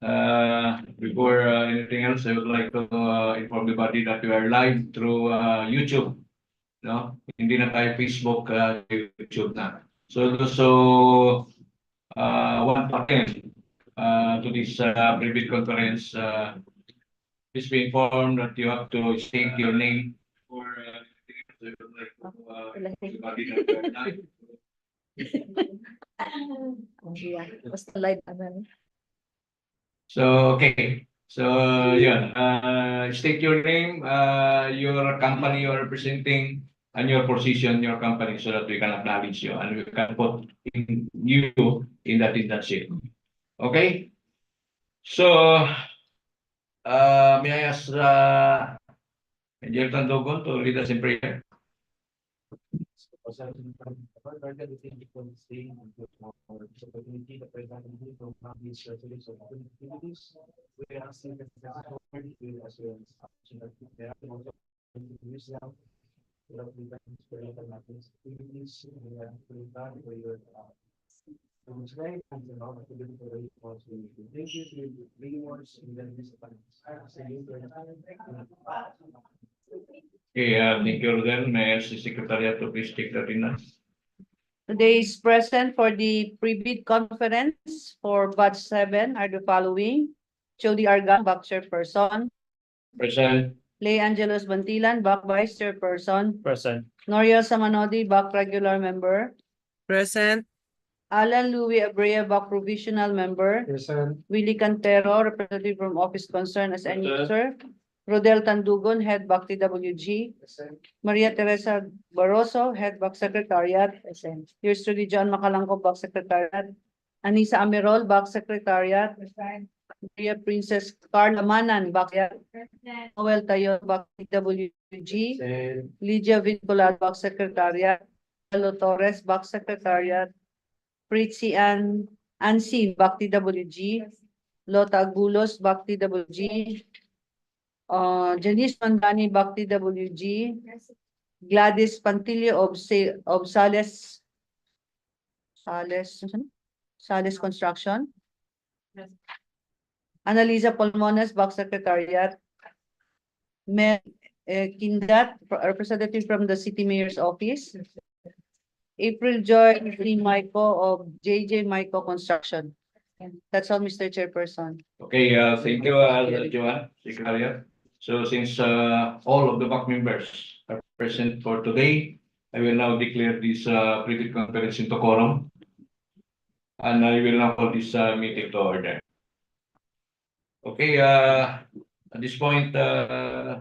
Before anything else, I would like to inform the body that we are live through YouTube. No? Hindi na tayo Facebook, YouTube na. So want to attend to this private conference, please be informed that you have to state your name for anything else. I would like to the body that we are live. Basta live naman. So, okay. So, yun. State your name, your company you are representing, and your position in your company so that we can acknowledge you and we can put you in that internship. Okay? So, may I ask Engineer Tandogon to lead us in prayer? Okay, thank you, Rodel. May I ask the Secretariat to please take the attendance? Today is present for the pre-bid conference for batch 7 are the following: Jody Argan, back chairperson; Present. Lay Angelos Bantilan, back vice chairperson; Present. Noria Samanodi, back regular member; Present. Alan Louis Abrea, back provisional member; Present. Willie Cantero, representative from office concerned as any user; Rodel Tandugon, head back TWG; Maria Teresa Barroso, head back secretariat; yours truly John Macalangco, back secretariat; Anisa Amirol, back secretariat; Maria Princess Carla Manan, back Noel Tayo, back TWG; Lydia Vincular, back secretariat; Carlo Torres, back secretariat; Pritzi Ansi, back TWG; Lota Agulos, back TWG; Janice Mandani, back TWG; Gladys Pantilio of Sales Construction; Annalisa Polmones, back secretariat; Mel Kindat, representative from the City Mayor's Office; April Joy Maiko of JJ Maiko Construction. That's all, Mr. Chairperson. Okay, thank you, Joanne, Secretariat. So since all of the back members are present for today, I will now declare this private conference into quorum. And I will now call this meeting to order. Okay, at this point,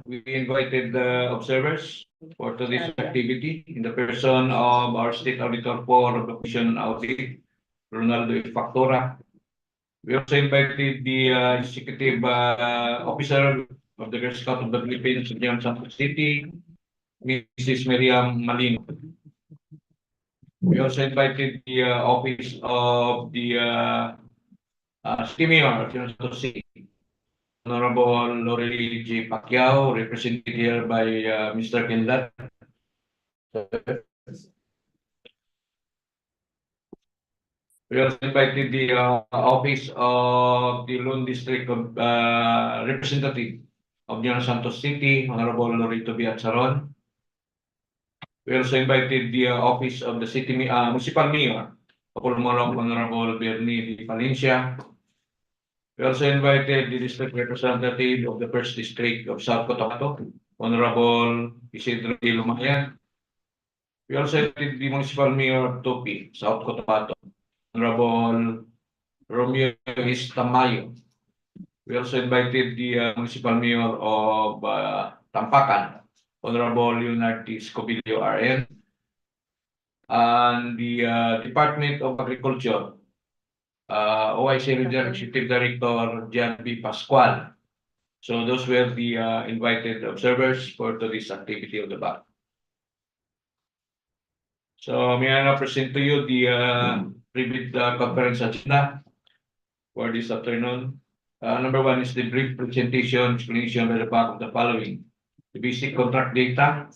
we invited observers for today's activity in the person of our State Auditor for the Commission Audit, Ronaldo Factora. We also invited the Executive Officer of the Girl Scout of the Philippines in Santos City, Mrs. Miriam Malino. We also invited the Office of the City Mayor of Santos City, Honorable Lorelei J. Pacquiao, represented here by Mr. Kendat. We also invited the Office of the Loan District of Representative of Santos City, Honorable Lorito Biatsaron. We also invited the Office of the City Municipal Mayor of Polomolok, Honorable Bernie Di Valencia. We also invited the District Representative of the First District of South Cotabato, Honorable Isidro. We also invited the Municipal Mayor of Topi, South Cotabato, Honorable Romeo Istamayo. We also invited the Municipal Mayor of Tampakan, Honorable Leonard T. Scobilio RN, and the Department of Agriculture, OIC Regional Executive Director Jan B. Pascual. So those were the invited observers for today's activity of the BAC. So may I now present to you the private conference agenda for this afternoon. Number one is the brief presentation explanation by the back of the following: the basic contract data,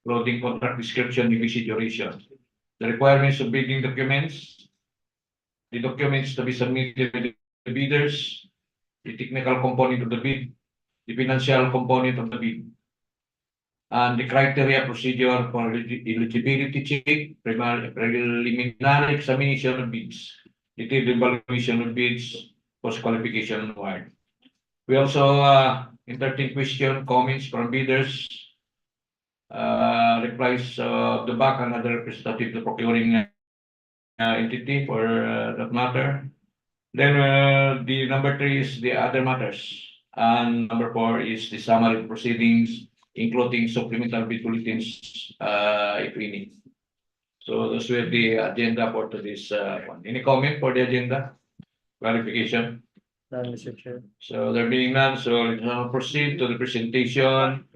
clothing contract description, the basic duration, the requirements of bidding documents, the documents to be submitted by the bidders, the technical component of the bid, the financial component of the bid, and the criteria procedure for eligibility check, preliminary examination of bids, detailed evaluation of bids, post-qualification award. We also entertain question, comments from bidders, replies of the back and other representative of the procuring entity for that matter. Then the number 3 is the other matters, and number 4 is the summary of proceedings, including supplemental bid bulletins, if any. So those were the agenda for today's one. Any comment for the agenda? Clarification? None, Mr. Chair. So there being none, so let's now proceed to the presentation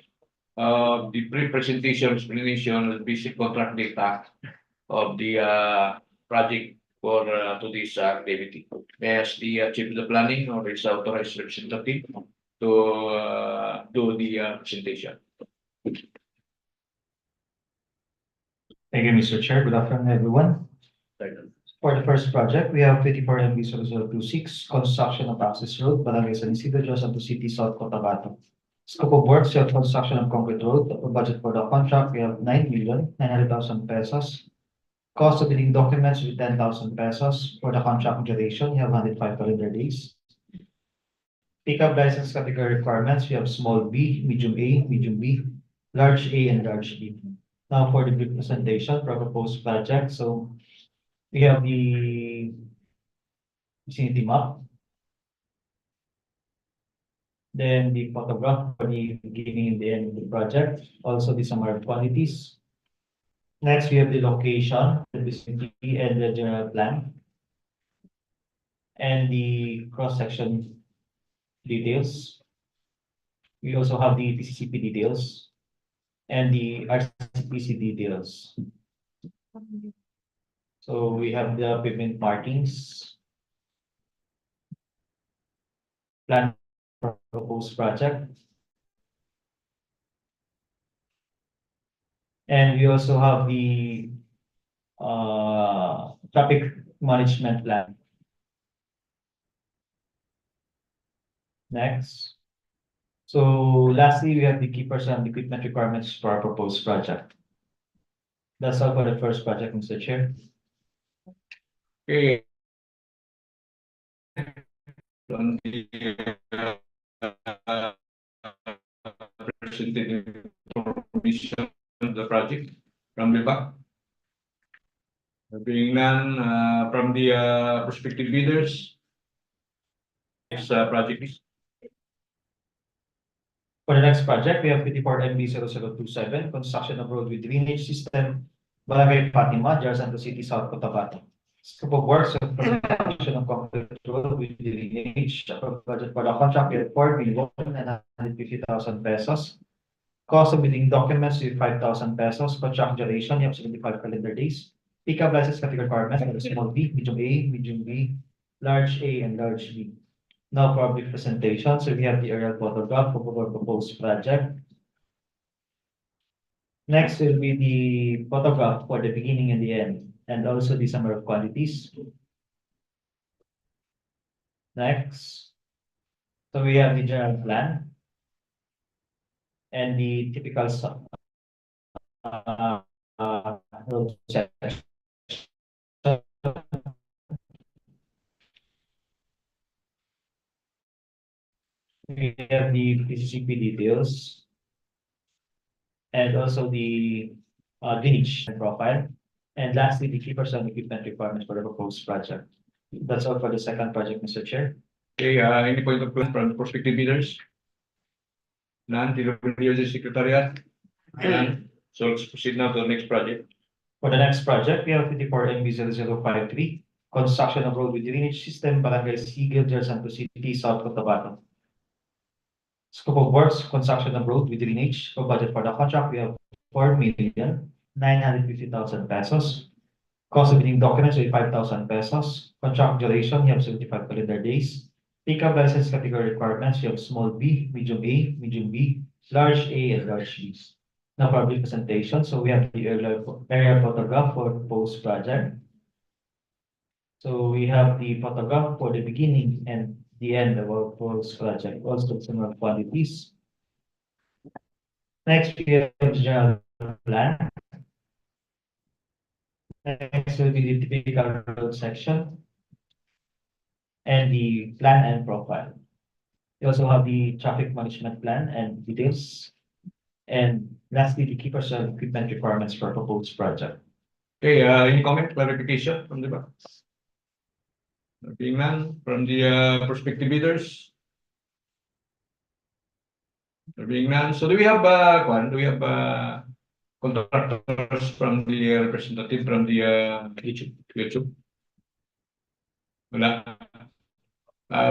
of the pre-presentation explanation of the basic contract data of the project for today's activity. May I ask the chief of the planning or his authorized representative to do the presentation. Thank you, Mr. Chair. Good afternoon, everyone. For the first project, we have 24 MB 0026, construction of access road, Barangay San Isidro, Santos City, South Cotabato. Scope of works, we have construction of concrete road. Budget for the contract, we have 9,900,000 pesos. Cost of bidding documents with 10,000 pesos. For the contract duration, you have 105 calendar days. Pickup license category requirements, we have small b, medium A, medium B, large A, and large B. Now for the brief presentation for proposed project. So we have the vicinity map. Then the photograph for the beginning and the end of the project. Also the summary of quantities. Next, we have the location, the vicinity, and the general plan. And the cross-section details. We also have the TCCP details and the RCPC details. So we have the pavement markings, plan for proposed project. And we also have the traffic management plan. Next. So lastly, we have the key person equipment requirements for our proposed project. That's all for the first project, Mr. Chair. Okay. On the presented information of the project from the back. There being none from the prospective bidders. Next project is. For the next project, we have 54 MB 0027, construction of road with drainage system, Barangay Fatima, Santos City, South Cotabato. Scope of works, construction of concrete road with drainage. Budget for the contract, we have 4,950,000 pesos. Cost of bidding documents with 5,000 pesos. Contract duration, you have 75 calendar days. Pickup license category requirements, small b, medium A, medium B, large A, and large B. Now for our brief presentation, so we have the aerial photograph of our proposed project. Next will be the photograph for the beginning and the end, and also the summary of quantities. Next. So we have the general plan and the typical road section. We have the PCCP details and also the drainage profile. And lastly, the key person equipment requirements for the proposed project. That's all for the second project, Mr. Chair. Okay, any point of plan from the prospective bidders? None, the Secretariat? None. So let's proceed now to the next project. For the next project, we have 54 MB 0053, construction of road with drainage system, Barangay Siguel, Santos City, South Cotabato. Scope of works, construction of road with drainage. For budget for the contract, we have 4,950,000 pesos. Cost of bidding documents with 5,000 pesos. Contract duration, you have 75 calendar days. Pickup license category requirements, you have small b, medium A, medium B, large A, and large B. Now for our brief presentation, so we have the aerial photograph for proposed project. So we have the photograph for the beginning and the end of our proposed project, also similar quantities. Next, we have the general plan. Next will be the typical road section and the plan and profile. We also have the traffic management plan and details. And lastly, the key personal equipment requirements for proposed project. Okay, any comment, clarification from the back? Being none, from the prospective bidders? There being none, so do we have contractors from the representative from the YouTube? Wala.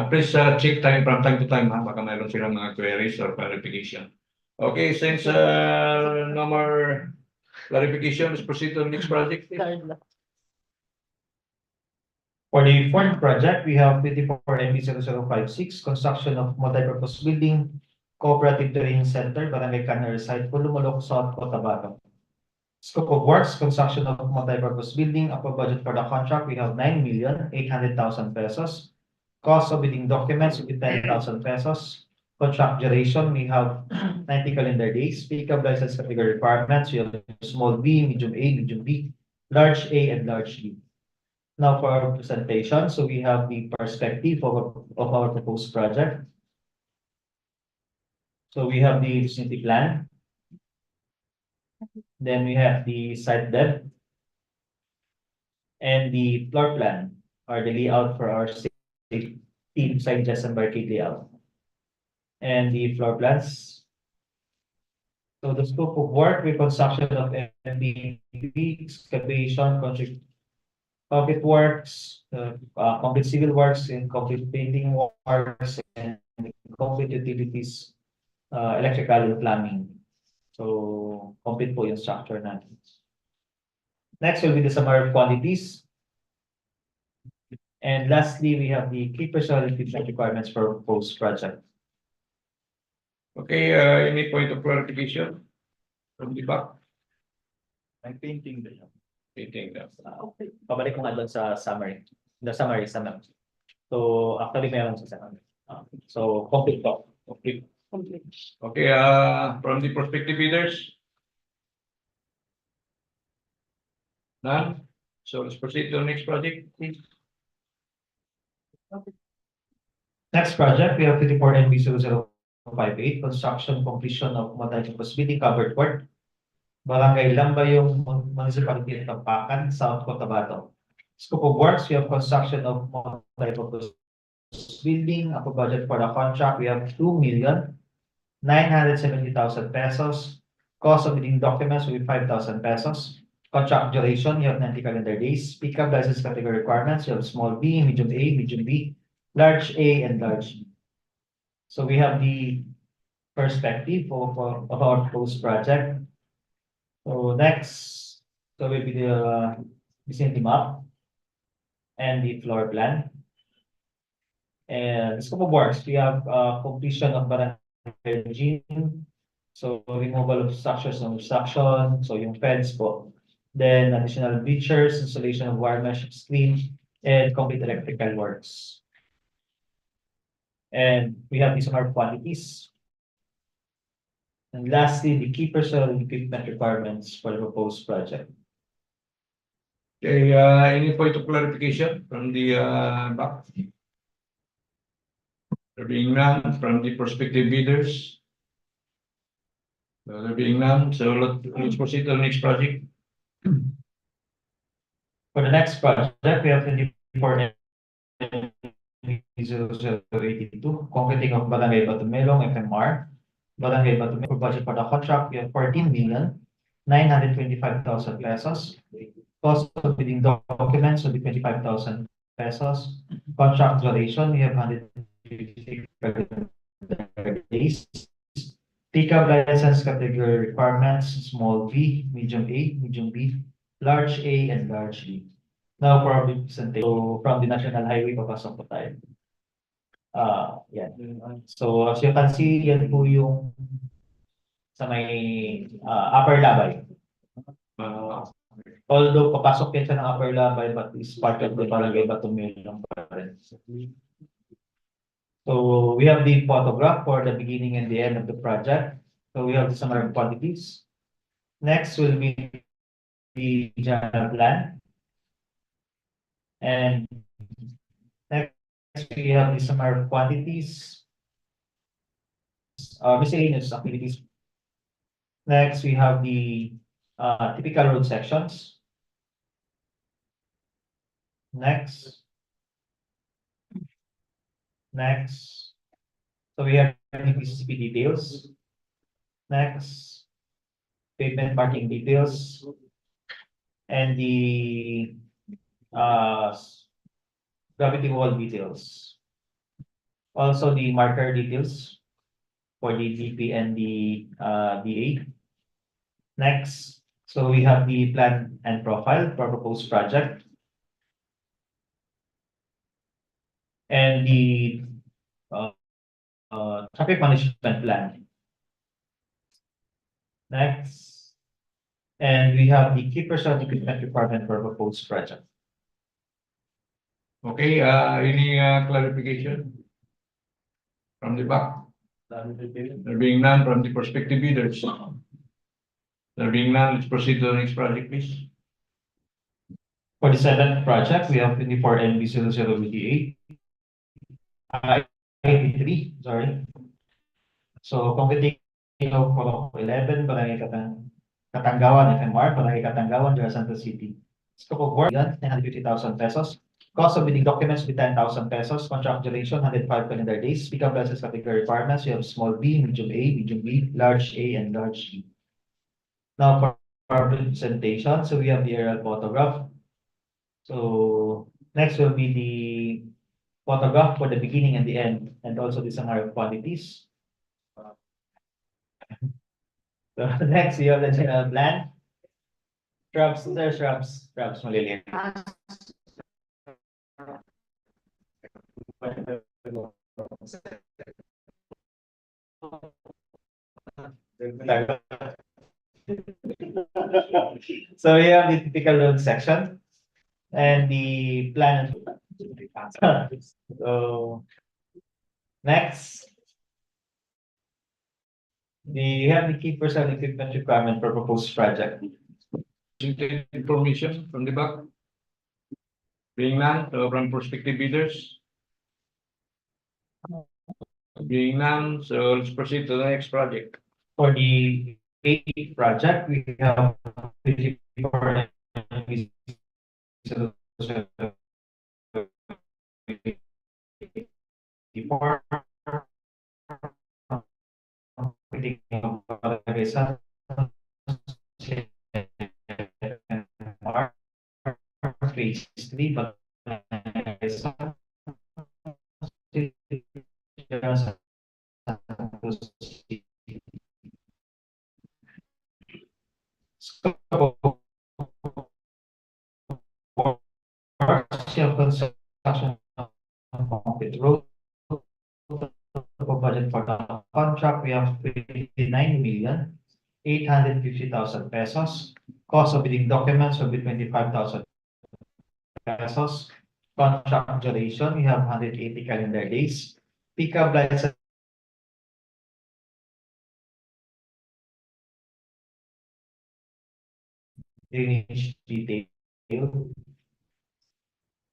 Please check from time to time, ha, baka mayroon silang mga queries or clarification. Okay, since no more clarification, let's proceed to the next project. For the fourth project, we have 24MB0056, construction of multipurpose building, Cooperative Training Center, Barangay Cannery site, Polomolok, South Cotabato. Scope of works, construction of multipurpose building, upper budget for the contract, we have 9,800,000 pesos. Cost of bidding documents will be 10,000 pesos. Contract duration, we have 90 calendar days. Pickup license category requirements, we have small B, medium A, medium B, large A, and large B. Now for our presentation, so we have the perspective of our proposed project. So we have the vicinity plan. Then we have the site depth. And the floor plan, or the layout for our team site just and barricade layout. And the floor plans. So the scope of work, reconstruction of MBB, excavation, concrete works, concrete civil works, and concrete painting works, and concrete utilities, electrical and plumbing. So complete po yung structure natin. Next will be the summary of quantities. And lastly, we have the key personal equipment requirements for proposed project. Okay, any point of clarification from the back? I'm painting the Painting that. okay. Pabalik ko nga doon sa summary. The summary. So actually meron sa summary. So complete to. Okay. Okay, from the prospective bidders? None? So let's proceed to the next project, please. Next project, we have 54MB0058, construction completion of multipurpose building covered court, Barangay Lambayong, Municipality, Tampakan, South Cotabato. Scope of works, we have construction of multipurpose building. Upper budget for the contract, we have 2,970,000 pesos. Cost of bidding documents will be 5,000 pesos. Contract duration, you have 90 calendar days. Pickup license category requirements, you have small B, medium A, medium B, large A, and large B. So we have the perspective of our proposed project. So next, so will be the vicinity map and the floor plan. And scope of works, we have completion of Barangay. So removal of structures and obstruction, so yung fence po. Then additional bleachers, installation of wire mesh screen, and complete electrical works. And we have these are quantities. And lastly, the key personal equipment requirements for the proposed project. Okay, any point of clarification from the back? There being none from the prospective bidders? There being none, so let's proceed to the next project. For the next project, we have 240082, concreting of Barangay Batomelong, FMR. Barangay Batomelong, for budget for the contract, we have 14,925,000 pesos. Cost of bidding documents will be 25,000 pesos. Contract duration, we have 150 days. Pickup license category requirements, small V, medium A, medium B, large A, and large B. Now for our presentation, so from the National Highway, papasok po tayo. Yan. So as you can see, yan po yung sa may upper labay. Although papasok yan siya ng upper labay, but is part of the Barangay Batomelong pa rin. So we have the photograph for the beginning and the end of the project. So we have the summary of quantities. Next will be the general plan. And next we have the summary of quantities, miscellaneous activities. Next, we have the typical road sections. Next. Next. So we have the PCCP details. Next. Pavement marking details. And the gravity wall details. Also the marker details for the DP and the DA. Next, so we have the plan and profile for proposed project. And the traffic management plan. Next. And we have the key person equipment requirement for proposed project. Okay, any clarification from the back? There being none from the prospective bidders. There being none, let's proceed to the next project, please. For the seventh project, we have 24 NB 0088. I-83, sorry. So, completing of Purok 11, Barangay Katangawan, FMR, Barangay Katangawan, Santos City. Scope of work, 950,000 pesos. Cost of bidding documents will be 10,000 pesos. Contract duration, 105 calendar days. Pick-up license category requirements, we have small b, medium A, medium B, large A, and large E. Now, for our presentation, so we have the aerial photograph. So, next will be the photograph for the beginning and the end, and also the summary of quantities. So next, we have the general plan. Shrubs, sir, shrubs, maliliit. So we have the typical road section and the plan. So next, we have the key personal equipment requirement for proposed project. Information from the back. Being none, so from prospective bidders. Being none, so let's proceed to the next project. For the eighth project, we have 54 before phase 3, but partial construction of concrete road. Budget for the contract, we have 59,850,000 pesos. Cost of bidding documents will be 25,000 pesos. Contract duration, we have 180 calendar days. Pickup license drainage detail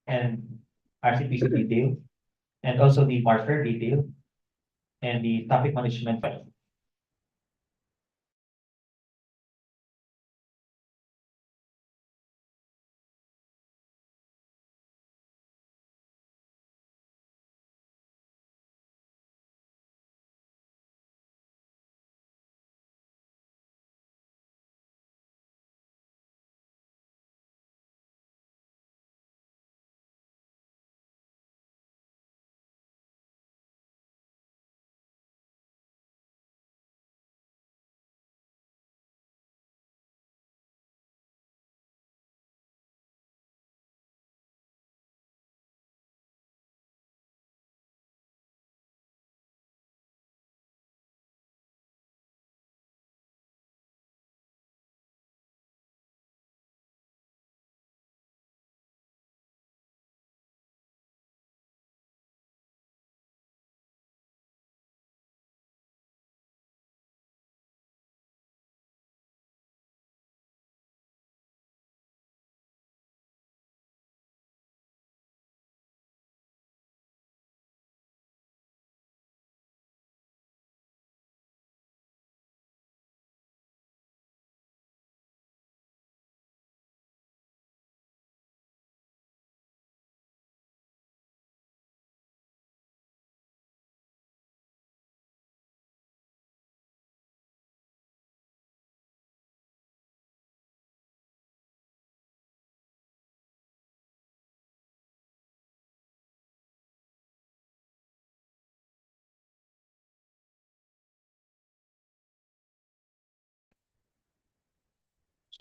and RCPC detail, and also the marker detail and the traffic management file.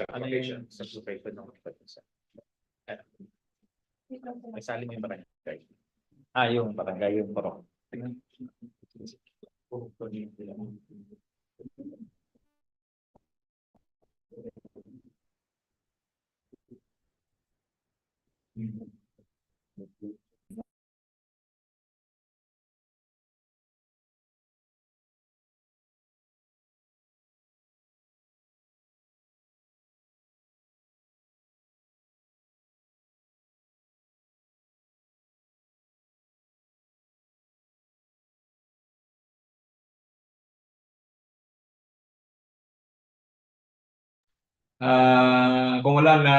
application sa subscription ng pagkakas. May sali mo yung barangay. Yung barangay, yung Purok. Kung wala na,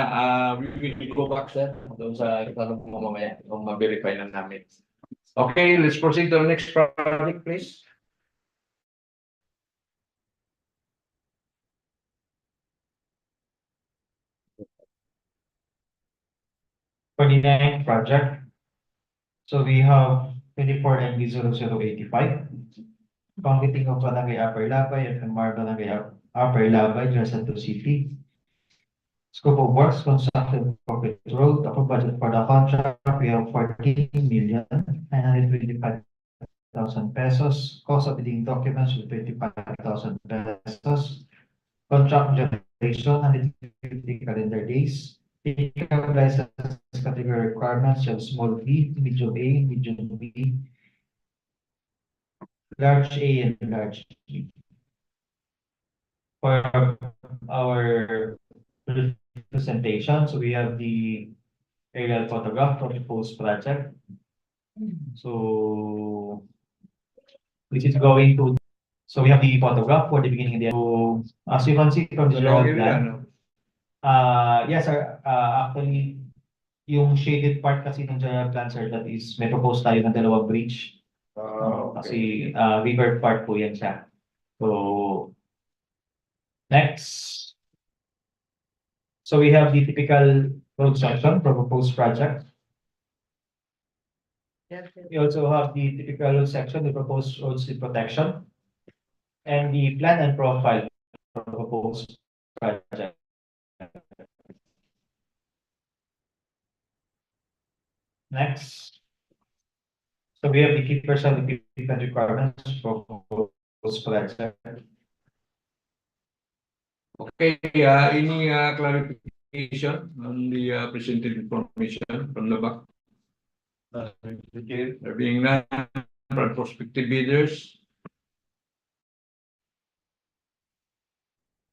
we will go back, sir, doon sa itanong mo mamaya, kung ma-verify lang namin. Okay, let's proceed to the next project, please. For the ninth project, so we have 24 MB 0085. Completing of Barangay Upper Labay, FMR Barangay Upper Labay, Santos City. Scope of works, construction of Corporate Road, upper budget for the contract, we have 14,925,000 pesos. Cost of bidding documents with 25,000 pesos. Contract duration, 150 calendar days. Pickup license category requirements, shall small b, medium A, medium B, large A, and large B. For our presentation, so we have the aerial photograph from the post project. So this is going to, so we have the photograph for the beginning and the end. So as you can see from the general plan, yes, sir, actually, yung shaded part kasi ng general plan, sir, that is, may propose tayo ng dalawang bridge. Kasi river part po yan siya. So, next. So we have the typical road section for proposed project. We also have the typical road section, the proposed road slip protection, and the plan and profile for proposed project. Next. So we have the key person equipment requirements for proposed project. Okay, any clarification on the presented information from the back? There being none, from prospective bidders.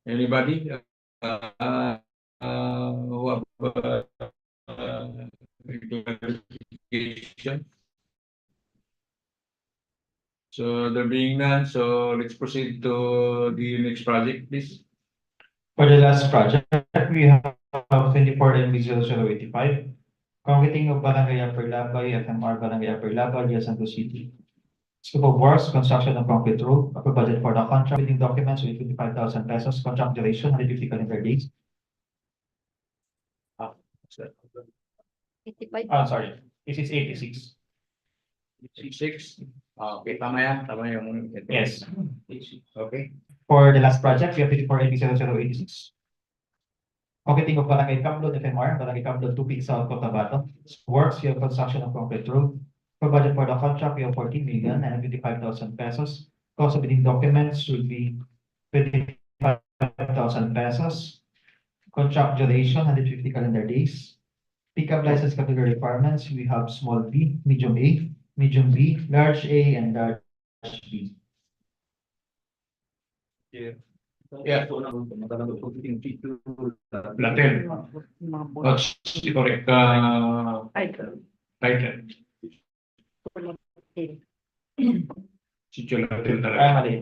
Anybody? Who have clarification? So there being none, so let's proceed to the next project, please. For the last project, we have 24 MB 0085. Concreting of Barangay Upper Labay, FMR Barangay Upper Labay, Santos City. Scope of works, construction of concrete road, upper budget for the contract, bidding documents with 25,000 pesos, contract duration, 150 calendar days. 85. Sorry, this is 86. 66. Okay, tama yan. Tama yung... Yes. Okay. For the last project, we have 54 MB 0086. Concreting of Barangay Camlod, FMR, Barangay Camlod 2P South Cotabato. Works, we have construction of concrete road. For budget for the contract, we have 14,955,000 pesos. Cost of bidding documents will be 25,000 pesos. Contract duration, 150 calendar days. Pickup license category requirements, we have small b, medium A, medium B, large A, and large B. Yeah. Latin. What's the correct title? Si Latin talaga. Mali.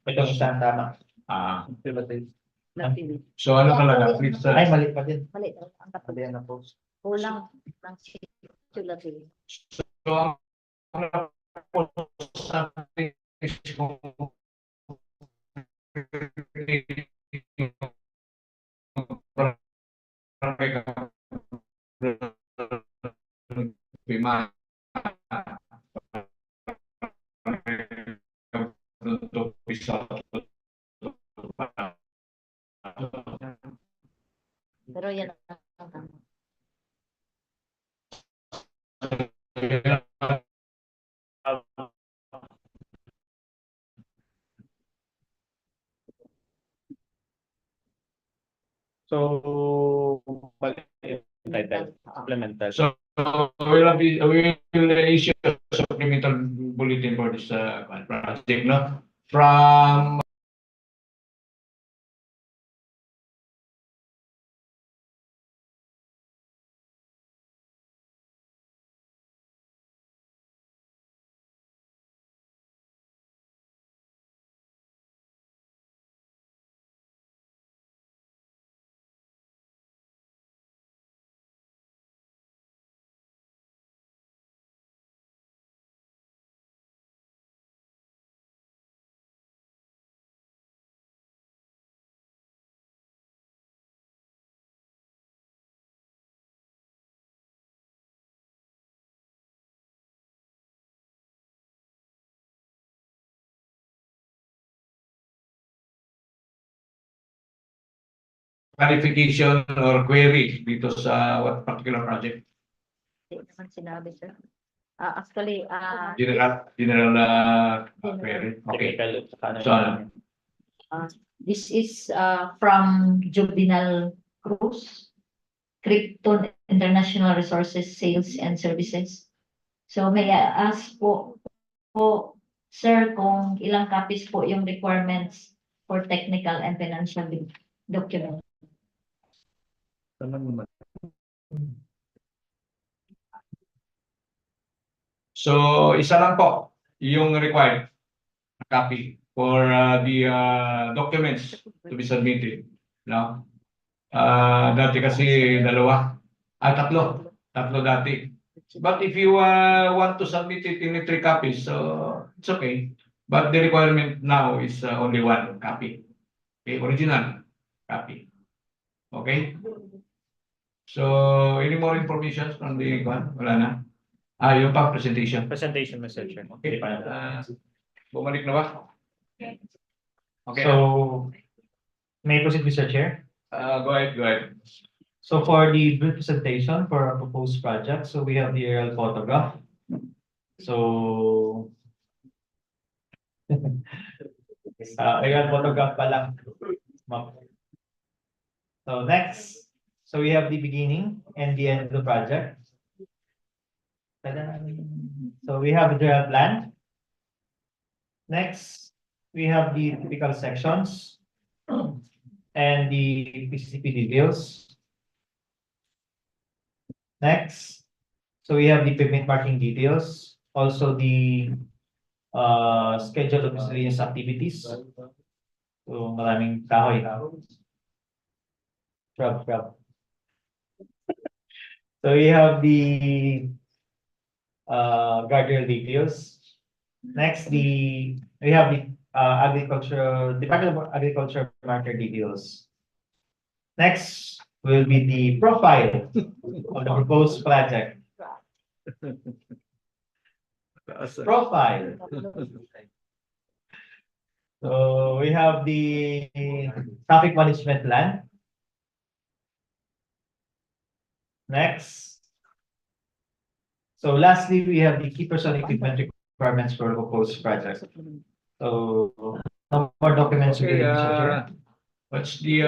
Ito isang tama. So ano talaga? Please, Ay, mali pa din. Mali daw. Ang Mali yan na post. kulang ng titulative. so ang sa is kung Pero yan ang tama. So, title, supplemental. So we will issue a supplemental bulletin for this project, no? From clarification or query dito sa what particular project? Hindi naman sinabi, sir. Actually, General query. Okay. Technical, saka ano So, this is from Juvenile Cruz, Krypton International Resources Sales and Services. So may I ask po, sir, kung ilang copies po yung requirements for technical and financial document. So, isa lang po yung required na copy for the documents to be submitted. No? Dati kasi dalawa. Tatlo. Tatlo dati. But if you want to submit it in 3 copies, so it's okay. But the requirement now is only 1 copy. Okay, original copy. Okay? So, any more information from the one? Wala na? Yung pa, presentation. Presentation, Mr. Chair. Okay, bumalik na ba? Okay. So, may I proceed, Mr. Chair? Go ahead. So for the brief presentation for our proposed project, so we have the aerial photograph. So aerial photograph pa lang. So next, so we have the beginning and the end of the project. So we have the general plan. Next, we have the typical sections and the PCP details. Next, so we have the pavement marking details, also the schedule of miscellaneous activities. So maraming kahoy. Shrub. So we have the guardrail details. Next, we have the Department of Agriculture marker details. Next will be the profile of the proposed project. Profile. So we have the traffic management plan. Next. So lastly, we have the key personal equipment requirements for the proposed project. So no more documents. Okay, what's the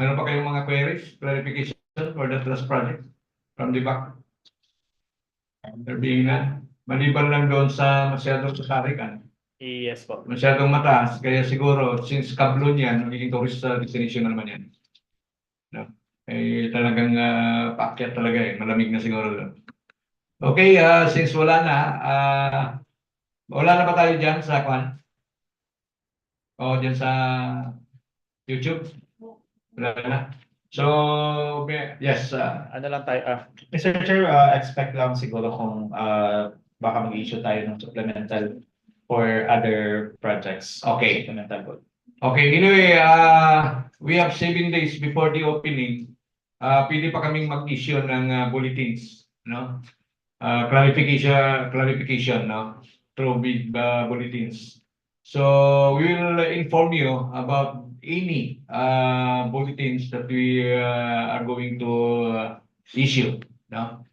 meron pa kayong mga queries, clarification for the trust project from the back? There being none. Maliban lang doon sa masyadong kasarikan. Yes po. Masyadong mataas, kaya siguro since kablon yan, magiging tourist destination naman yan. No? Talagang paakyat talaga malamig na siguro doon. Okay, since wala na ba tayo dyan sa kwan? O dyan sa YouTube? Wala na. So, yes. Ano lang tayo, Mr. Chair, expect lang siguro kung baka mag-issue tayo ng supplemental for other projects. Okay. Supplemental. Okay, anyway, we have 7 days before the opening. Pwede pa kaming mag-issue ng bulletins, no? Clarification, no? Through big bulletins. So we will inform you about any bulletins that we are going to issue, no?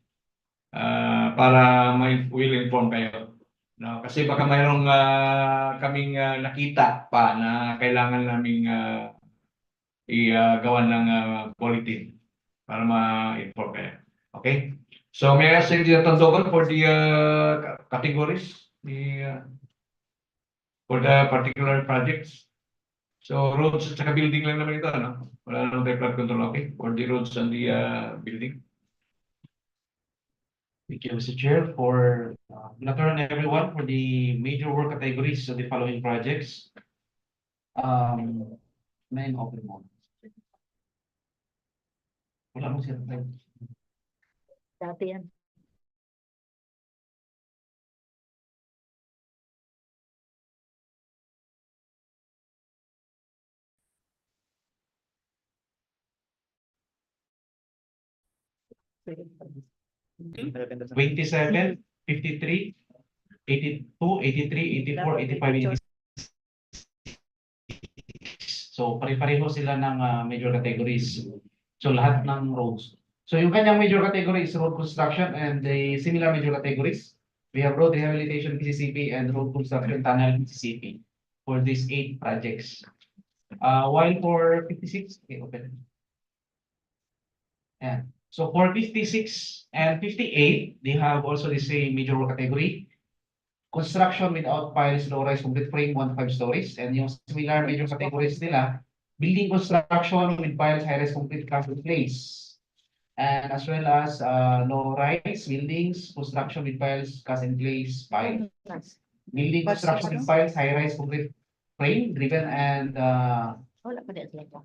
Para may will inform kayo. No, kasi baka mayroong kaming nakita pa na kailangan naming gawan ng bulletin para ma-inform kayo. Okay? So may I ask you Tandogan for the categories, for the particular projects? So roads at saka building lang naman ito, no? Wala nang flood control, okay? For the roads and the building. Thank you, Mr. Chair, for good afternoon, everyone, for the major work categories of the following projects. Main open mo. Wala mo siya. Dati yan. Maganda sa- 27, 53, 82, 83, 84, 85, 86. So pare-pareho sila ng major categories. So lahat ng roads. So yung kanyang major category is road construction and the similar major categories. We have road rehabilitation PCCP and road construction tunnel PCCP for these 8 projects. While for 56, okay, open. And so for 56 and 58, they have also the same major work category. Construction without piles, low-rise complete frame, 1 to 5 stories. And yung similar major categories nila, building construction with piles, high-rise complete cast in place. And as well as low-rise buildings, construction with piles, cast in place, pile. Building What's construction this with piles, high-rise complete frame, driven and Wala pa din sila.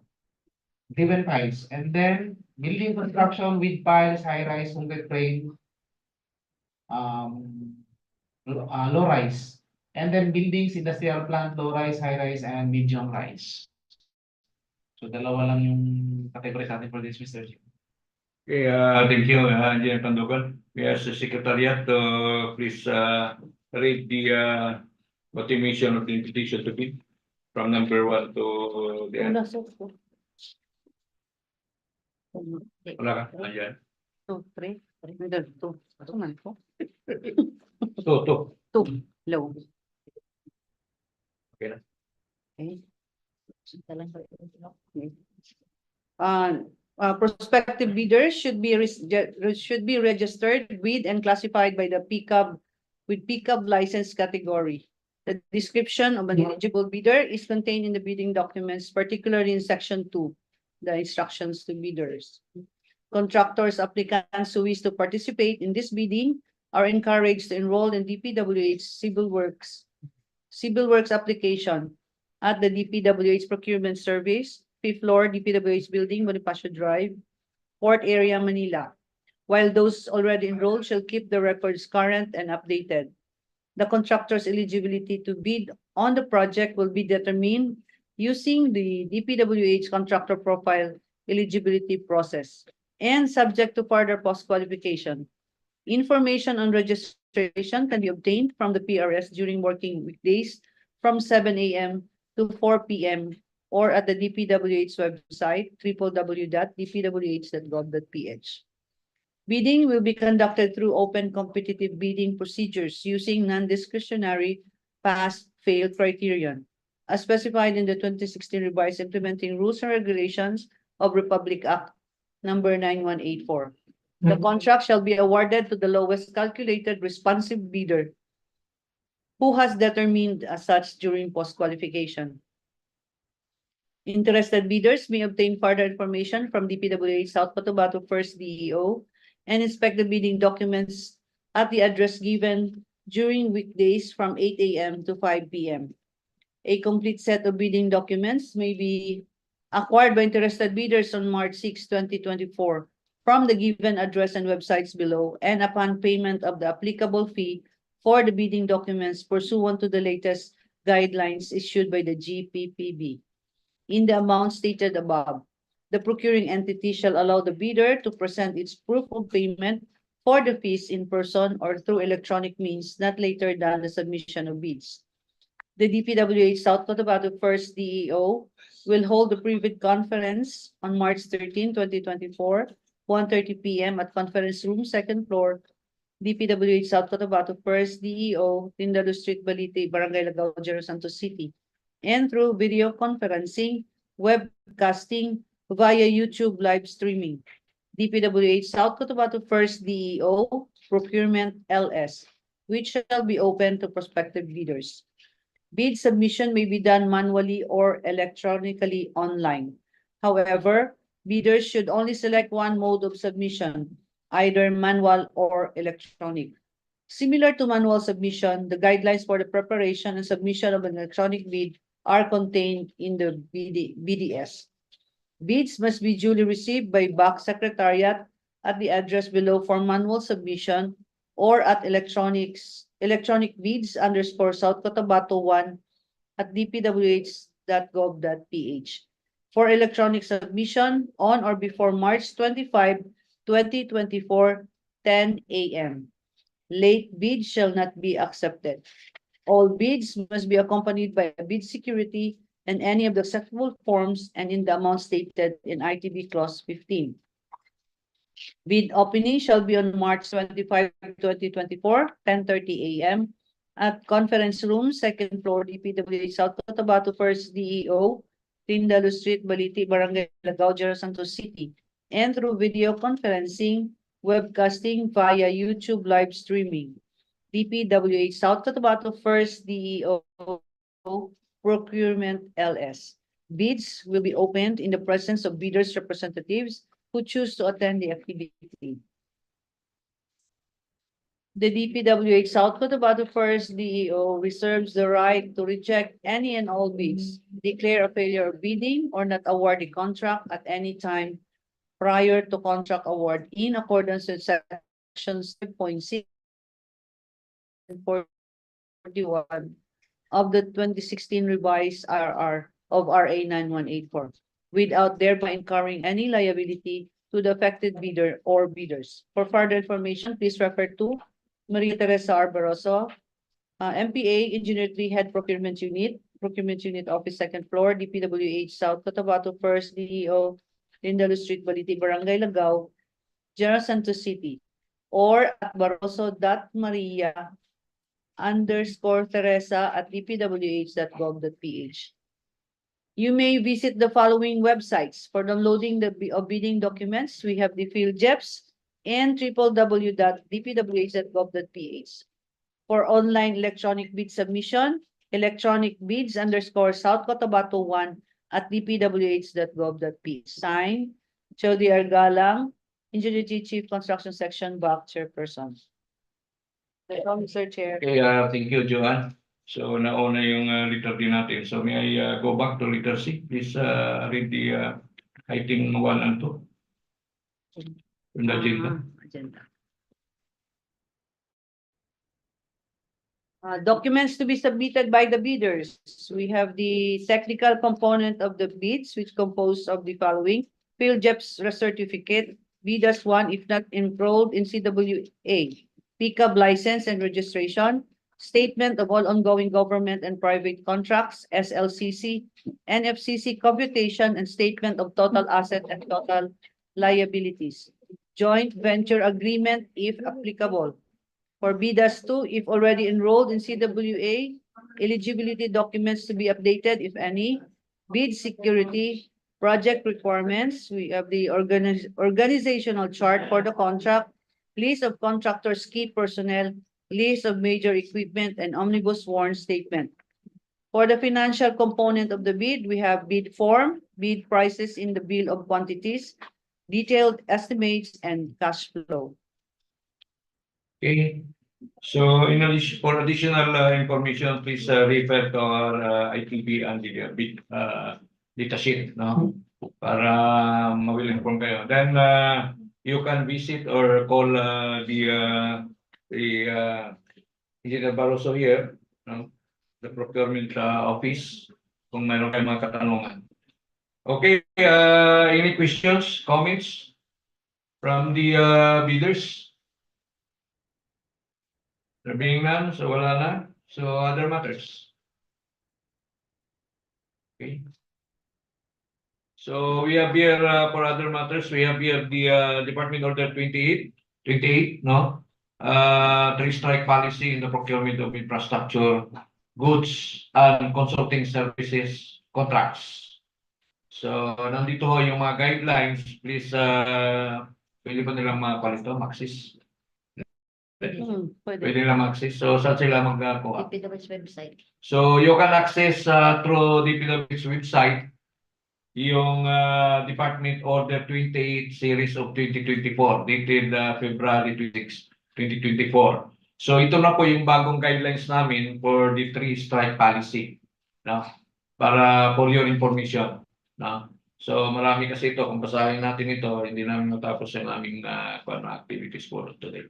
driven piles. And then building construction with piles, high-rise complete frame, low-rise. And then buildings, industrial plant, low-rise, high-rise, and medium-rise. So dalawa lang yung categories natin for this, Mr. Chair. Okay, thank you, Engineer Tandogan. We ask the Secretariat to please read the motivation of the invitation to bid from number 1 to the end. Una, so, Wala ka? Ayan. 2, 3, 2. Ano man po? To. 2, low. Okay na. Okay. Talang pa rin. Prospective bidders should be registered with and classified by the PCAB license category. The description of an eligible bidder is contained in the bidding documents, particularly in section 2, the instructions to bidders. Contractors, applicants who wish to participate in this bidding are encouraged to enroll in DPWH Civil Works application at the DPWH Procurement Service, 5th floor, DPWH Building, Bonifacio Drive, Port Area, Manila. While those already enrolled shall keep the records current and updated. The contractor's eligibility to bid on the project will be determined using the DPWH contractor profile eligibility process and subject to further post-qualification. Information on registration can be obtained from the PRS during working weekdays from 7 a.m. to 4 p.m. or at the DPWH website, www.dpwh.gov.ph. Bidding will be conducted through open competitive bidding procedures using non-discretionary pass-fail criterion, as specified in the 2016 revised implementing rules and regulations of Republic Act number 9184. The contract shall be awarded to the lowest calculated responsive bidder who has determined as such during post-qualification. Interested bidders may obtain further information from DPWH South Cotabato First DEO and inspect the bidding documents at the address given during weekdays from 8 a.m. to 5 p.m. A complete set of bidding documents may be acquired by interested bidders on March 6, 2024 from the given address and websites below and upon payment of the applicable fee for the bidding documents pursuant to the latest guidelines issued by the GPPB. In the amount stated above, the procuring entity shall allow the bidder to present its proof of payment for the fees in person or through electronic means not later than the submission of bids. The DPWH South Cotabato First DEO will hold a private conference on March 13, 2024, 1:30 p.m. at Conference Room, second floor, DPWH South Cotabato First DEO, Tindalo Street, Balite, Barangay Lagao, Santos City, and through video conferencing, webcasting via YouTube live streaming. DPWH South Cotabato First DEO Procurement LS, which shall be open to prospective bidders. Bid submission may be done manually or electronically online. However, bidders should only select one mode of submission, either manual or electronic. Similar to manual submission, the guidelines for the preparation and submission of an electronic bid are contained in the BDS. Bids must be duly received by Box Secretariat at the address below for manual submission or at electronic bids _ South Cotabato 1 at dpwh.gov.ph. For electronic submission on or before March 25, 2024, 10 a.m. Late bids shall not be accepted. All bids must be accompanied by a bid security and any of the acceptable forms and in the amount stated in ITB Clause 15. Bid opening shall be on March 25, 2024, 10:30 a.m. at Conference Room, second floor, DPWH South Cotabato First DEO, Tindalo Street, Balite, Barangay Lagao, Santos City, and through video conferencing, webcasting via YouTube live streaming. DPWH South Cotabato First DEO Procurement LS. Bids will be opened in the presence of bidders' representatives who choose to attend the activity. The DPWH South Cotabato First DEO reserves the right to reject any and all bids, declare a failure of bidding, or not award a contract at any time prior to contract award in accordance with sections 3.6 and 41 of the 2016 revised RR of RA 9184, without thereby incurring any liability to the affected bidder or bidders. For further information, please refer to Maria Teresa Barroso, MPA, Engineer 3, Head Procurement Unit Office, second floor, DPWH South Cotabato First DEO, Tindalo Street, Balite, Barangay Lagao, Santos City, or at barroso.maria_Teresa at dpwh.gov.ph. You may visit the following websites for downloading the bidding documents. We have the PhilJeps and www.dpwh.gov.ph. For online electronic bid submission, electronic bids _ South Cotabato 1 at dpwh.gov.ph. Signed, Jody Argalang, Engineer Chief Construction Section, BAC Chairperson. Mr. Chair. Okay, thank you, Joanne. So nauna yung letter D natin. So may I go back to letter C? Please read the item 1 and 2 from the agenda. Documents to be submitted by the bidders. We have the technical component of the bids, which composed of the following: PhilJeps certificate, BDAS 1 if not enrolled in CWA, PCAB license and registration, statement of all ongoing government and private contracts, SLCC, NFCC computation, and statement of total asset and total liabilities. Joint venture agreement if applicable. For BDAS 2, if already enrolled in CWA, eligibility documents to be updated, if any, bid security, project requirements. We have the organizational chart for the contract, list of contractors' key personnel, list of major equipment, and omnibus warrant statement. For the financial component of the bid, we have bid form, bid prices in the bill of quantities, detailed estimates, and cash flow. Okay. So for additional information, please refer to our ITB and the bid data sheet, no? Para ma-will-inform kayo. Then you can visit or call the Engineer Barroso here, no? The procurement office, kung mayroon kayong mga katanungan. Okay, any questions, comments from the bidders? There being none, so wala na. So other matters. Okay. So we have here for other matters, we have here the Department Order 28, no? Three-strike policy in the procurement of infrastructure, goods, and consulting services contracts. So nandito ho yung mga guidelines, please, pwede ba nilang mapalito, Maxis? Pwede. Pwede nilang Maxis. So saan sila magkuha? DPWH website. So you can access through DPWH website yung Department Order 28 Series of 2024 dated February 26, 2024. So ito na po yung bagong guidelines namin for the three-strike policy, no? Para for your information, no? So marami kasi ito, kung basahin natin ito, hindi namin matapos yung aming activities for today.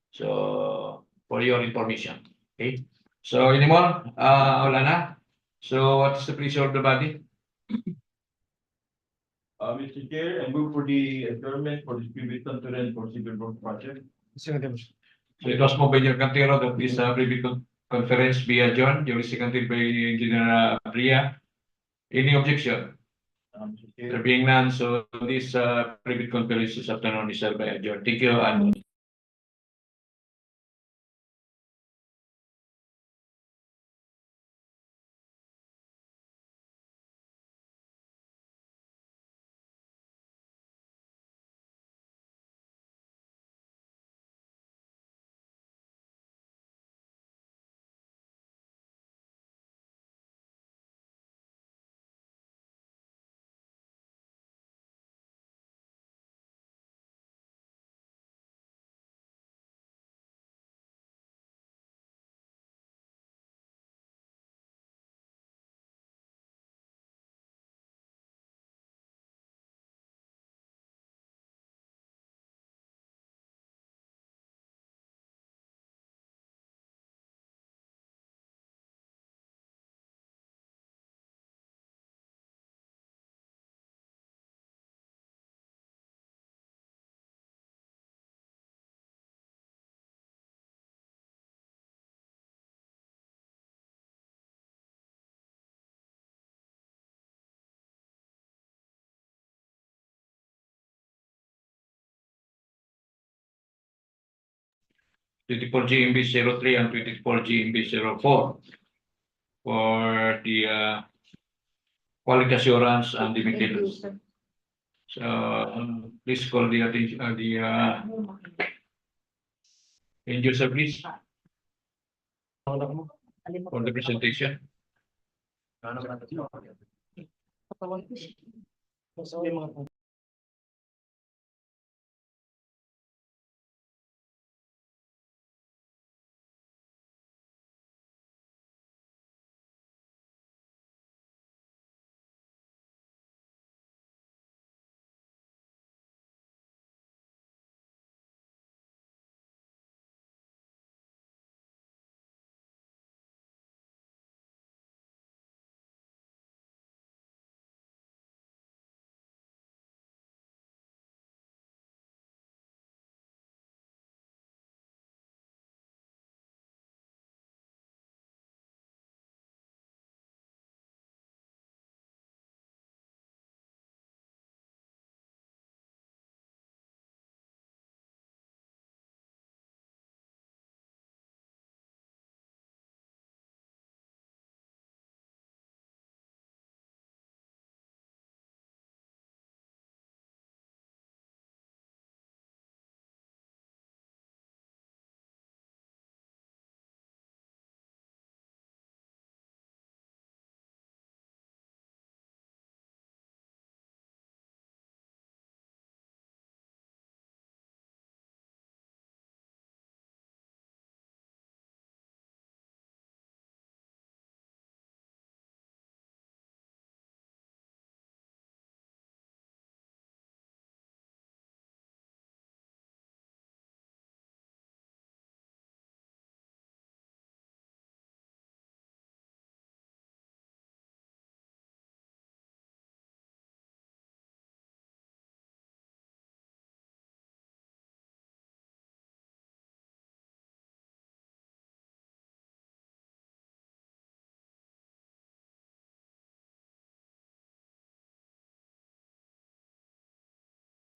So for your information, okay? So anymore, wala na. So what's the pleasure of the body? Mr. Chair, I move for the adjournment for this previous conference for Siguel project. So it was moved by Engineer Cantero that this private conference be adjourned, duly seconded by Engineer Bria. Any objection? Mr. Chair. There being none, so this private conference this afternoon is hereby adjourned. Thank you and twenty-four GMB 03 and 24 GMB 04 for the quality assurance and the maintenance. So please call the attention the end user please for the presentation.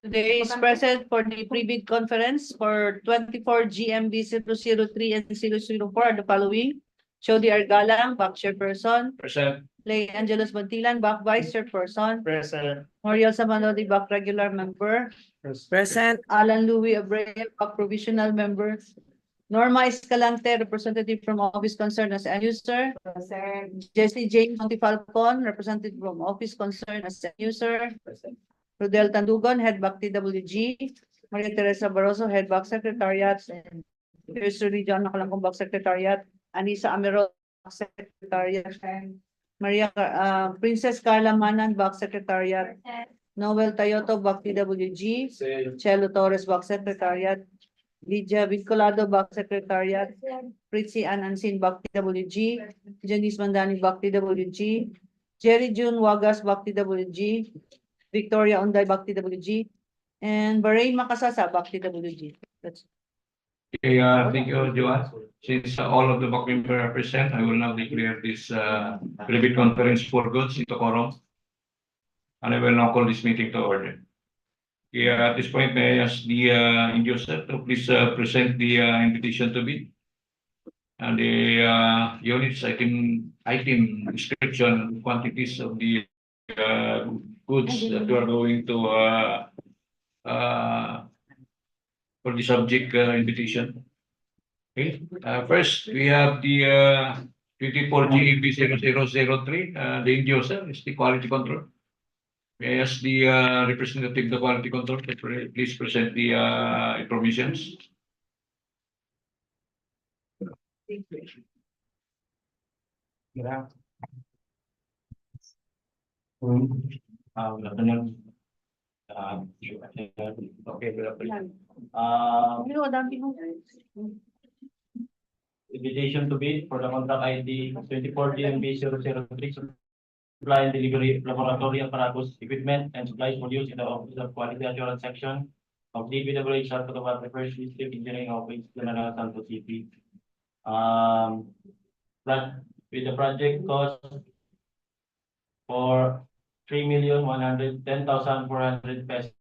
Today is present for the pre-bid conference for 24 GMB 003 and 004 are the following. Jody Argalang, back chairperson. Present. Lay Angelos Bantilan, back vice chairperson. Present. Moriel Samanodi, back regular member. Present. Alan Louis Abreu, back provisional member. Norma Escalante, representative from office concerned as end user. Jesse James Montifalcon, representative from office concerned as end user. Rodel Tandugon, head back TWG. Maria Teresa Barroso, head back secretariat. Here's Rudy John Nakalangkong, back secretariat. Anissa Amero, back secretariat. Maria Princess Carla Manan, back secretariat. Noel Tayoto, back TWG. Chelo Torres, back secretariat. Lydia Vinculado, back secretariat. Pritzi Anansin, back TWG. Janice Mandani, back TWG. Jerry June Wagas, back TWG. Victoria Unday, back TWG. And Bahrain Makasasa, back TWG. That's Okay, thank you, Joanne. Since all of the back members are present, I will now declare this pre-bid conference for goods into quorum. And I will now call this meeting to order. Okay, at this point, may I ask the inducer to please present the invitation to bid. And the units, item description, quantities of the goods that we are going to for the subject invitation. Okay, first we have the 24 GEB 0003, the inducer is the quality control. May I ask the representative of the quality control to please present the informations. Good afternoon. Okay, good afternoon. Invitation to bid for the contract ID 24 GMB 003 supply and delivery of laboratory apparatus, equipment, and supplies for use in the Office of Quality Assurance Section of DPWH Cotabato First District Engineering Office, Cannery, Santos City. With the project cost for 3,110,400 pesos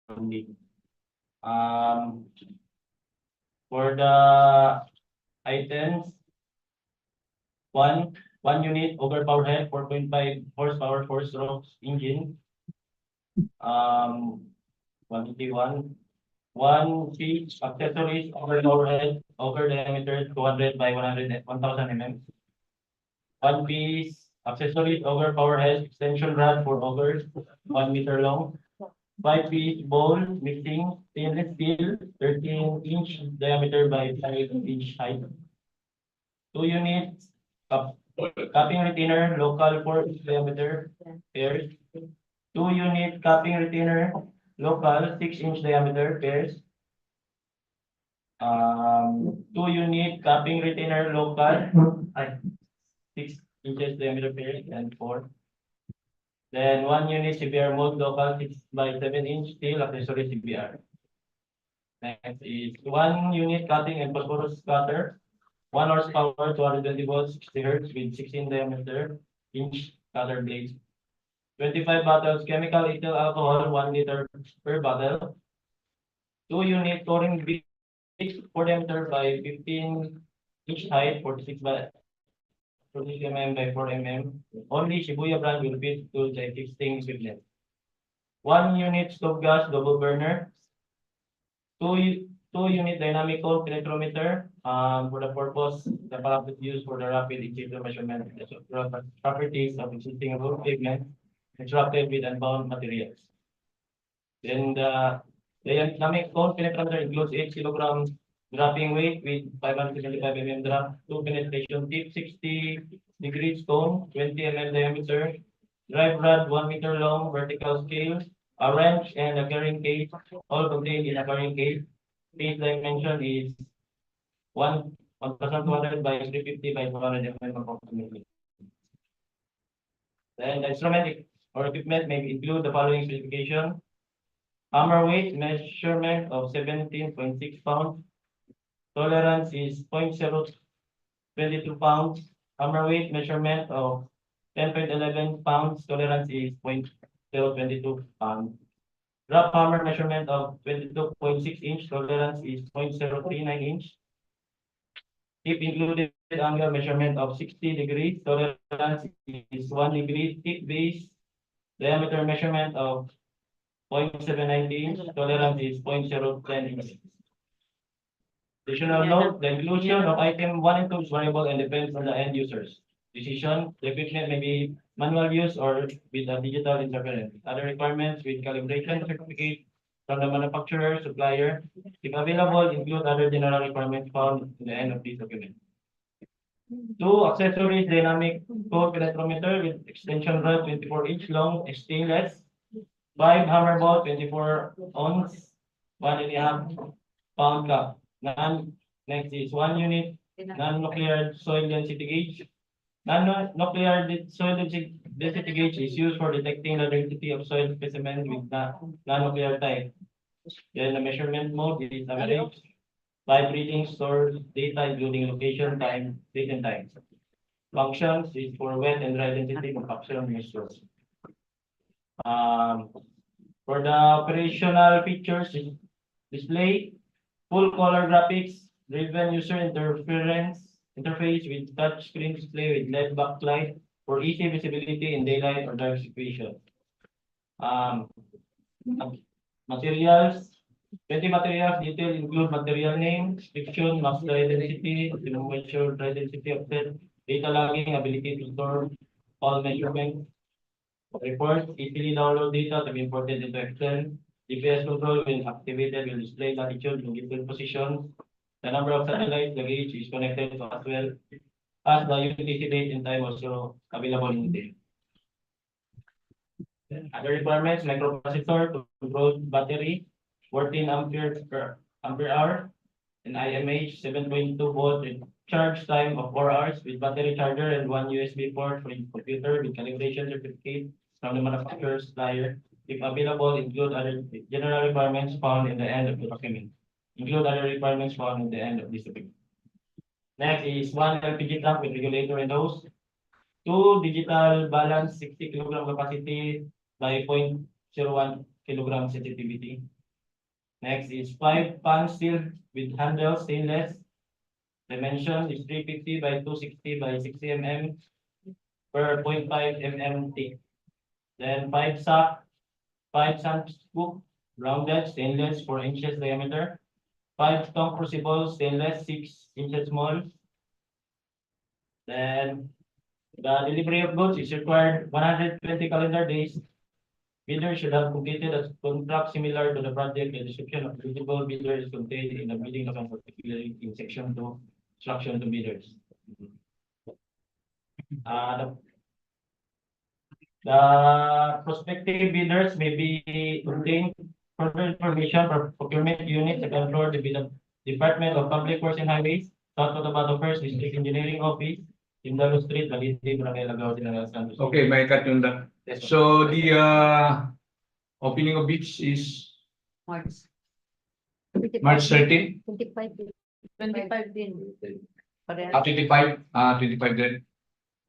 only. For the items, one unit overpower head, 4.5 horsepower, 4-stroke engine. 151. One piece accessories, overpower head, auger diameter 200 by 1,000 mm. One piece accessories, auger power head, extension rod for augers, 1 meter long. 5-piece bowl mixing, stainless steel, 13-inch diameter by 5-inch height. 2 units cupping retainer, local 4-inch diameter pairs. 2 unit cupping retainer, local 6-inch diameter pairs. 2 unit cupping retainer, local 6 inches diameter pairs and 4. Then 1 unit CBR mold, local 6 by 7 inch steel accessory CBR. Next is 1 unit cutting and phosphorus cutter, 1 horsepower, 220 volts, 60 hertz with 16 diameter inch cutter blades. 25 bottles chemical ethyl alcohol, 1 liter per bottle. 2 unit chlorine bead, 4 diameter by 15 inch height, 46 mm by 4 mm. Only Shibuya brand will fit to the existing equipment. 1 unit stove gas double burner. 2 unit dynamical penetrometer for the purpose the apparatus used for the rapid Isidro measurement of properties of existing road pavement constructed with unbound materials. Then the dynamic cone penetrometer includes 8 kilogram dropping weight with 575 mm drop, 2 penetration tip, 60 degrees cone, 20 mm diameter, drive rod 1 meter long, vertical scale, a wrench, and a carrying case, all contained in a carrying case. Case dimension is 1,200 by 350 by 400 mm approximately. Then the instrument or equipment may include the following specification: hammer weight measurement of 17.6 pounds. Tolerance is 0.022 pounds. Hammer weight measurement of 10.11 pounds. Tolerance is 0.022 pounds. Drop hammer measurement of 22.6 inch, tolerance is 0.039 inch. Tip included angle measurement of 60 degrees, tolerance is 1 degree. Tip base diameter measurement of 0.790 inch, tolerance is 0.010 inch. Additional note, the inclusion of item 1 and 2 is variable and depends on the end users decision. The equipment may be manual use or with a digital interference. Other requirements with calibration certificate from the manufacturer, supplier, if available, include other general requirements found in the end of this document. 2. Accessories dynamic code electrometer with extension rod 24-inch long stainless. 5. Hammer ball 24 ounce, 1.5 pound cup. Next is 1 unit non-nuclear soil density gauge. Non-nuclear soil density gauge is used for detecting the density of soil specimens with non-nuclear type. Then the measurement mode is average. 5 readings stores data including location, time, date and time. Functions is for wet and dry density compaction measures. For the operational features, display full color graphics, driven user interface with touch screen display with LED backlight for easy visibility in daylight or dark situation. Materials, 20 materials detail include material name, description, mass dry density, measure dry density of set, data logging, ability to store all measurements, reports, easily download data to be imported into Excel. GPS control when activated will display latitude, longitude position. The number of satellites the gauge is connected to as well as the UTC date and time also available in the other requirements, microprocessor to control battery, 14 ampere hour, and IMH 7.2 volt and charge time of 4 hours with battery charger and 1 USB port for computer with calibration certificate from the manufacturer supplier. If available, include other general requirements found in the end of the document. Include other requirements found in the end of this document. Next is 1 LPG tank with regulator and hose. 2 digital balance 60 kg capacity by 0.01 kg sensitivity. Next is 5 pan steel with handle stainless. Dimension is 350 by 260 by 60 mm per 0.5 mm thick. Then 5 sand scoop rounded stainless 4 inches diameter. 5 stone crucible stainless 6 inches small. Then the delivery of goods is required 120 calendar days. Bidder should have completed a contract similar to the project. The description of eligible bidder is contained in the bidding document, particularly in section 2, instruction to bidders. The prospective bidders may be obtained further information from procurement unit, second floor, the Department of Public Works and Highways, South Cotabato First District Engineering Office, Indalo Street, Balite, Barangay Lagaw, General Santos. Okay, may cut yun na. Yes, sir. So the opening of bids is March March 13, 25. 25 din. Pareha. 25, 25 din.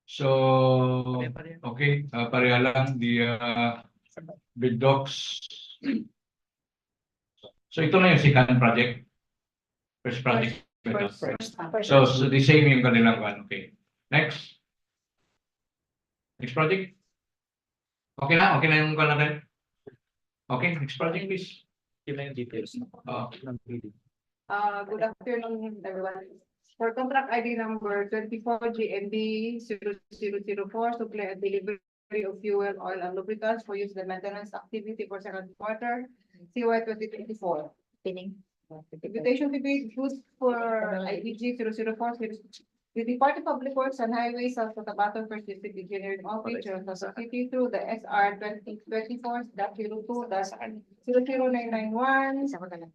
So, okay, pareha lang the bid docs. So ito na yung second project. First project. So the same yung kanilang one. Okay. Next. Next project. Okay na yung natin. Okay, next project please. Give me details. Good afternoon, everyone. For contract ID number 24 GMB 0004, supply and delivery of fuel, oil, and lubricants for use in the maintenance activity for second quarter, CY 2024. Pinning. Invitation to be used for IBG 004, the Department of Public Works and Highways of Cotabato First District Engineering Office, Santos City through the SR 2024-00991.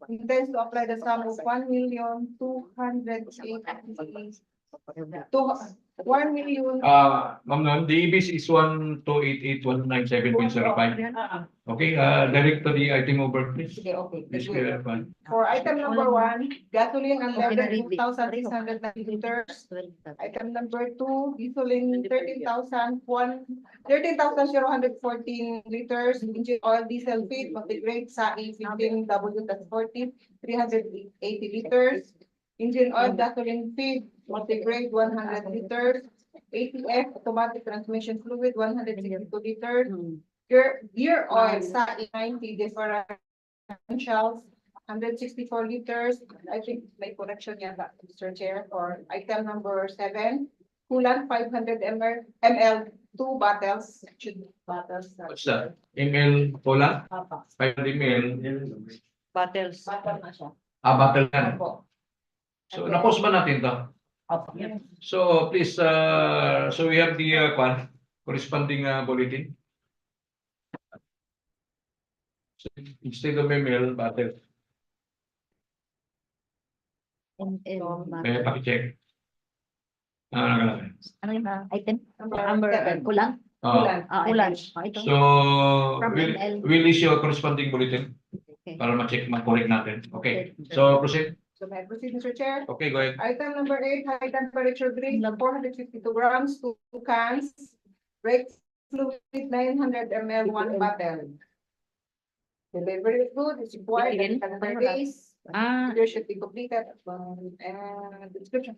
Intends to apply the sum of 1,280,000 1 million. Ma'am, no, the EBC is 1288197.05. Okay, direct to the item over, please. Okay, okay. Please, Good. Kuya. For item number 1, gasoline Okay, unleaded na-read it. 2,690 liters. Item number 2, gasoline 13,014 liters. Engine oil diesel feed, multigrade SAE 15W, that's 380 liters. Engine oil gasoline feed, multigrade 100 liters. ATF automatic transmission fluid 162 liters. Gear oil SAE 90 differentials 164 liters. I think may correction yata, Mr. Chair, for item number 7. Coolant 500 ml, 2 bottles, should be bottles. What's that? ML Pola? Apa. 500 ml. Battles. Bottle na siya. Battle yan. Opo. So, na-post ba natin to? Opo. So, please, so we have the corresponding bulletin. So, instead of ML, battle. Paki-check. Nakalagay. Ano yung item? Number seven. Kulang? Coolant. Kulang. Ito. So, From we'll, ML. we'll issue a corresponding bulletin Okay. para ma-check, ma-correct natin. Okay. So, proceed. So may I proceed, Mr. Chair? Okay, go ahead. Item number 8, high temperature drink, 452 grams, 2 cans. Brake fluid 900 ml, 1 bottle. Delivery of food is required at calendar days. There should be completed and description.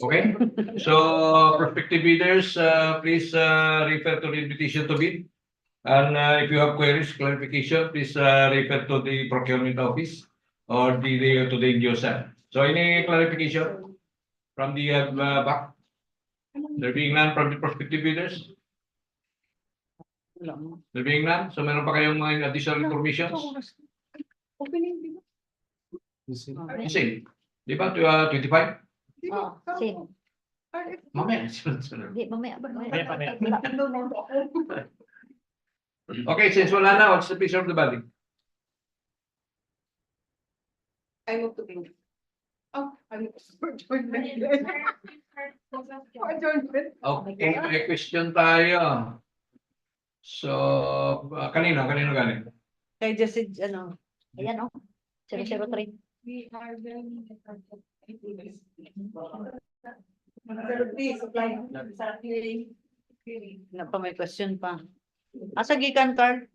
Okay. So, prospective bidders, please refer to the invitation to bid. And if you have queries, clarification, please refer to the procurement office or to the DEO. So, any clarification from the back? There being none from the prospective bidders? There being none? So, meron pa kayong mga additional information? Kasi, di ba, 25? Same. Mamaya. Hindi, mamaya. Okay, since wala na, what's the pleasure of the body? I move to be. Oh, I move for adjournment. For adjournment. Okay, may question tayo. So, kanino galing? Kay Jesse, ano, Ayan o. 003. We are very. Sir, please, apply. na pa may question pa. Asa gikan card?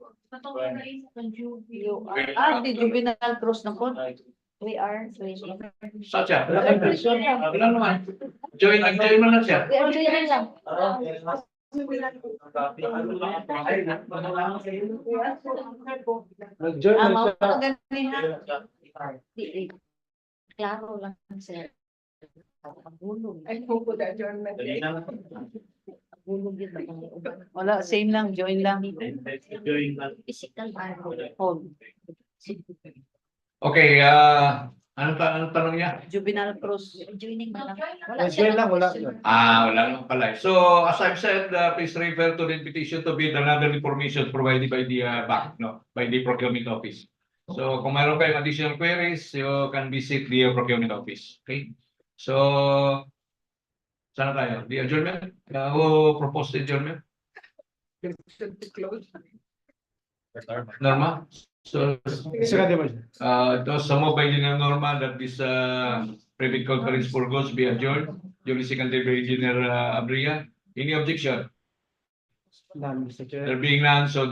Di juvenile cross na po. We are waiting. Satya, wala kang question? Wala naman. Join mo na siya. We are joining lang. Mga ganyan ha. Klaro lang sir. I move for the adjournment. Wala, same lang, join lang. Physical Hold. Okay, ano tanong niya? Juvenile cross. Joining lang. Join lang, wala. Wala naman pala. So, as I've said, please refer to the invitation to bid and other information provided by the back, by the procurement office. So, kung mayroon kayong additional queries, you can visit the procurement office. Okay? So, saan tayo? The adjournment? Who proposed the adjournment? Norma? So, those some of by Norma that this private conference for goals be adjourned. Duly seconded by Engineer Abria. Any objection? None, Mr. Chair. There being none, so